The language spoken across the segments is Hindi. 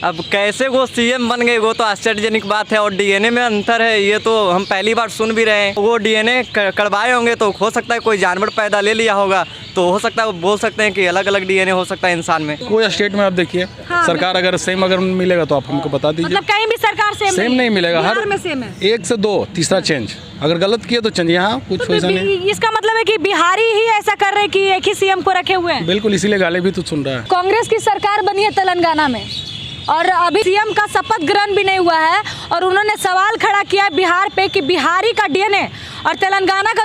अब कैसे वो सीएम बन गए वो तो आश्चर्यजनक बात है, और डीएनए में अंतर है ये तो हम पहली बार सुन भी रहे हैं। वो डीएनए करवाए होंगे तो हो सकता है कोई जानवर पैदा ले लिया होगा, तो हो सकता है वो बोल सकते हैं कि अलग अलग डीएनए हो सकता है इंसान में। कोई स्टेट में आप देखिए, सरकार अगर सेम अगर मिलेगा तो आप हमको बता दीजिए। मतलब कहीं भी सरकार सेम नहीं मिलेगा, हर में सेम है। 1 से 2 तीसरा चेंज, अगर गलत किया तो चेंज। यहाँ कुछ वैसा नहीं। इसका मतलब है कि बिहारी ही ऐसा कर रहे हैं कि एक ही सीएम को रखे हुए हैं। बिल्कुल, इसीलिए गाली भी तो सुन रहा है। कांग्रेस की सरकार बनी है तेलंगाना में और अभी सीएम का शपथ ग्रहण भी नहीं हुआ है, और उन्होंने सवाल खड़ा किया है बिहार पे कि बिहारी का डीएनए और तेलंगाना का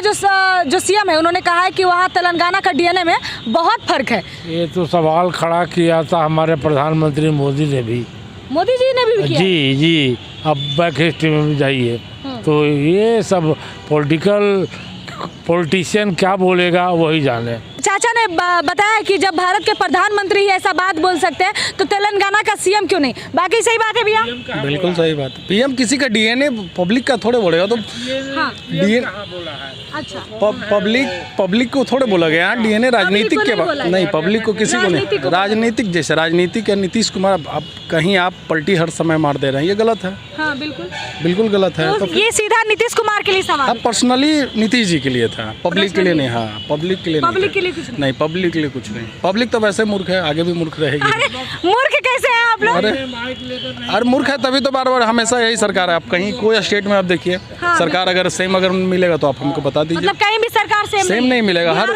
जो सीएम है, उन्होंने कहा है कि वहाँ तेलंगाना का डीएनए में बहुत फर्क है। ये तो सवाल खड़ा किया था हमारे प्रधानमंत्री मोदी ने भी। मोदी जी ने भी किया? जी, अब बैक हिस्ट्री में भी जाइए तो ये सब पॉलिटिशियन क्या बोलेगा वही जाने। चाचा ने बताया कि जब भारत के प्रधानमंत्री ही ऐसा बात बोल सकते हैं तो तेलंगाना का सीएम क्यों नहीं? बाकी सही बात है भैया, बिल्कुल सही बात है। पीएम किसी का डीएनए पब्लिक का थोड़े बोलेगा, तो डीएनए अच्छा पब्लिक को थोड़े बोला गया। डीएनए राजनीतिक के नहीं, पब्लिक को किसी को नहीं। राजनीतिक जैसे राजनीतिक है नीतीश कुमार, अब कहीं आप पलटी हर समय मार दे रहे हैं, ये गलत है। हाँ, बिल्कुल गलत है। तो ये सीधा नीतीश कुमार के लिए सवाल है। पर्सनली नीतीश जी के लिए था, पब्लिक के लिए नहीं। हाँ, पब्लिक के लिए नहीं, पब्लिक के लिए कुछ नहीं। पब्लिक तो वैसे मूर्ख है, आगे भी मूर्ख रहेगी। मूर्ख कैसे हैं आप लोग? अरे मूर्ख है तभी तो बार बार हमेशा यही सरकार है। आप कहीं कोई स्टेट में आप देखिए, सरकार अगर सेम अगर मिलेगा तो आप हमको बता दीजिए। मतलब कहीं भी सरकार सेम नहीं मिलेगा, हर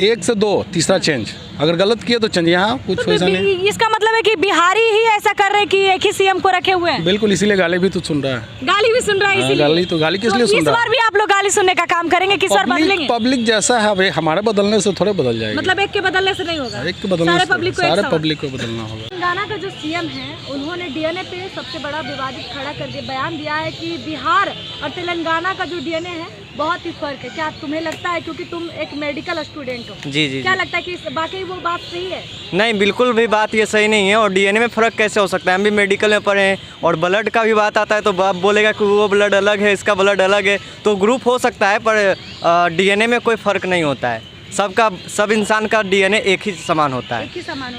1 से 2 तीसरा चेंज, अगर गलत किया तो चेंज। यहाँ कुछ वैसा नहीं। इसका मतलब है कि बिहारी ही ऐसा कर रहे हैं कि एक ही सीएम को रखे हुए हैं। बिल्कुल, इसीलिए गाली भी तो सुन रहा है। गाली भी सुन रहा है इसीलिए। गाली किस लिए सुन रहा है? इस बार भी आप लोग गाली सुनने का काम करेंगे? किस बार बदलेंगे? पब्लिक जैसा है भाई, हमारे बदलने से थोड़े बदल जाएगा। मतलब एक के बदलने से नहीं होगा, एक के बदलने सारे सारे पब्लिक को बदलना होगा। तेलंगाना का जो सीएम है उन्होंने डीएनए पे सबसे बड़ा विवादित खड़ा करके बयान दिया है कि बिहार और तेलंगाना का जो डीएनए है बहुत ही फर्क है। क्या तुम्हें लगता है, क्योंकि तुम एक मेडिकल स्टूडेंट हो, जी, क्या लगता है कि बाकी वो बात सही है? नहीं, बिल्कुल भी बात ये सही नहीं है। और डीएनए में फ़र्क कैसे हो सकता है? हम भी मेडिकल में पढ़े हैं, और ब्लड का भी बात आता है तो बाप बोलेगा कि वो ब्लड अलग है, इसका ब्लड अलग है, तो ग्रुप हो सकता है, पर डीएनए में कोई फ़र्क नहीं होता है। सब इंसान का डीएनए एक ही समान होता है।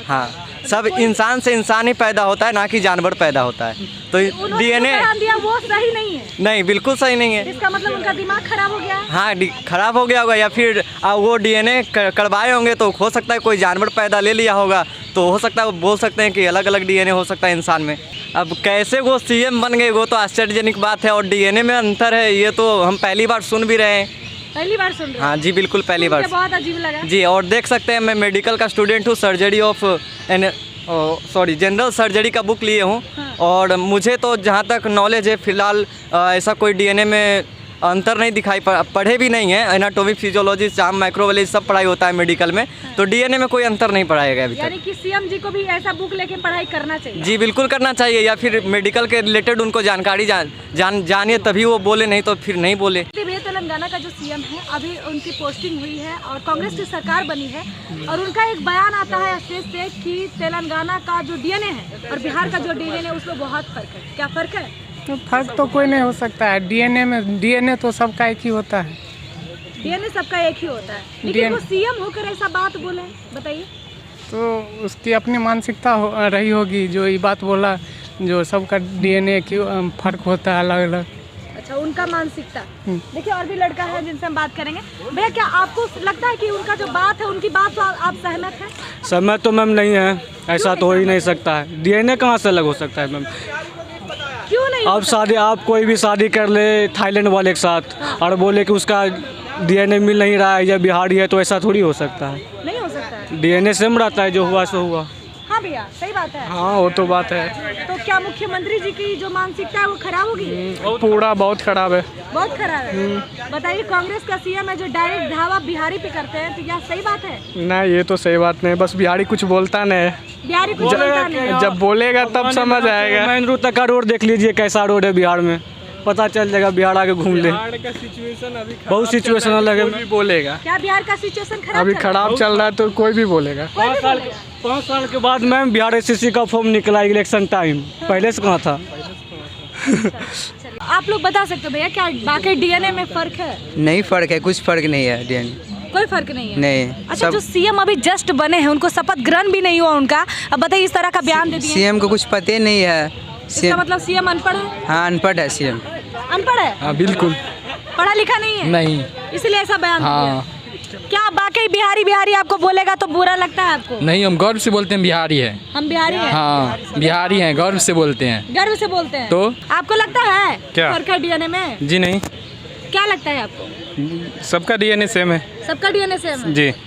हाँ, सब इंसान से इंसान ही पैदा होता है, ना कि जानवर पैदा होता है। तो डीएनए वो सही नहीं है। नहीं, बिल्कुल सही नहीं है। इसका मतलब उनका दिमाग खराब हो गया है। हाँ, खराब हो गया होगा, या फिर वो डीएनए करवाए होंगे तो हो सकता है कोई जानवर पैदा ले लिया होगा, तो हो सकता है वो बोल सकते हैं कि अलग अलग डीएनए हो सकता है इंसान में। अब कैसे वो सीएम बन गए वो तो आश्चर्यजनक बात है, और डीएनए में अंतर है ये तो हम पहली बार सुन भी रहे हैं। पहली बार सुन रहे हैं? हाँ जी, बिल्कुल पहली बार। बहुत अजीब लगा जी। और देख सकते हैं मैं मेडिकल का स्टूडेंट हूँ, जनरल सर्जरी का बुक लिए हूँ। हाँ। और मुझे तो जहाँ तक नॉलेज है फ़िलहाल ऐसा कोई डीएनए में अंतर नहीं दिखाई पढ़े भी नहीं है। एनाटॉमी, फिजियोलॉजी, जाम, माइक्रोबायोलॉजी सब पढ़ाई होता है मेडिकल में, तो डीएनए में कोई अंतर नहीं पढ़ाया गया अभी तक। यानी कि सीएम जी को भी ऐसा बुक लेके पढ़ाई करना चाहिए? जी, बिल्कुल करना चाहिए, या फिर मेडिकल के रिलेटेड उनको जानकारी जानिए तभी वो बोले, नहीं तो फिर नहीं बोले। तेलंगाना का जो सीएम है अभी उनकी पोस्टिंग हुई है और कांग्रेस की सरकार बनी है, और उनका एक बयान आता है स्टेज से कि तेलंगाना का जो डीएनए है और बिहार का जो डीएनए है उसमें बहुत फर्क है। क्या फर्क है? तो फर्क तो कोई नहीं हो सकता है। डीएनए तो सबका एक ही होता है। डीएनए सबका एक ही होता है, लेकिन वो सीएम होकर ऐसा बात बोले, बताइए। तो उसकी अपनी मानसिकता रही होगी जो ये बात बोला, जो सबका डीएनए क्यों फर्क होता है अलग अलग। अच्छा, उनका मानसिकता। देखिए और भी लड़का है जिनसे हम बात करेंगे। भैया, क्या आपको लगता है कि उनका जो बात है उनकी बात तो आप सहमत हैं? सहमत तो मैम नहीं है, ऐसा तो हो ही नहीं सकता है। डीएनए कहाँ से अलग हो सकता है मैम? क्यों नहीं? आप कोई भी शादी कर ले थाईलैंड वाले के साथ और बोले कि उसका डीएनए मिल नहीं रहा है या बिहारी है, तो ऐसा थोड़ी हो सकता है। नहीं हो सकता है, डीएनए सेम रहता है, जो हुआ सो हुआ। हाँ भैया, सही बात है। हाँ, वो तो बात है। तो क्या मुख्यमंत्री जी की जो मानसिकता है वो खराब होगी? पूरा बहुत खराब है। बहुत खराब है। बताइए, कांग्रेस का सीएम है जो डायरेक्ट धावा बिहारी पे करते हैं, तो क्या सही बात है? नहीं, ये तो सही बात नहीं। बस बिहारी कुछ बोलता नहीं। बिहारी कुछ बोलता नहीं। जब बोलेगा तब समझ आएगा। मेन रोड तक का रोड देख लीजिए कैसा रोड है बिहार में, पता चल जाएगा। बिहार आके घूम ले। बिहार का सिचुएशन अभी बहुत सिचुएशन अलग है। कोई भी बोलेगा। क्या बिहार का सिचुएशन खराब? अभी खराब चल रहा है तो कोई भी बोलेगा। 5 साल के बाद मैम बिहार एसएससी का फॉर्म निकला इलेक्शन टाइम, पहले से कहाँ था? आप लोग बता सकते हो भैया, क्या बाकी डीएनए में फर्क है? नहीं फर्क है, कुछ फर्क नहीं है डीएनए। कोई फर्क नहीं है। नहीं अच्छा, जो सीएम अभी जस्ट बने हैं उनको शपथ ग्रहण भी नहीं हुआ उनका, अब बताइए इस तरह का बयान दे दिए। सीएम को कुछ पता ही नहीं है। इसका मतलब सीएम अनपढ़ है? हाँ अनपढ़ है सीएम। अनपढ़ है? हाँ बिल्कुल पढ़ा लिखा नहीं है? नहीं। इसलिए ऐसा बयान हाँ। दिया। क्या वाकई बिहारी बिहारी आपको बोलेगा तो बुरा लगता है आपको? नहीं, हम गर्व से बोलते हैं बिहारी है। हम बिहारी हैं? हाँ बिहारी हैं, गर्व से बोलते हैं। गर्व से बोलते हैं? तो आपको लगता है क्या? फर्क है डीएनए में? जी नहीं, क्या लगता है आपको? सबका डीएनए सेम है। सबका डीएनए सेम है? जी।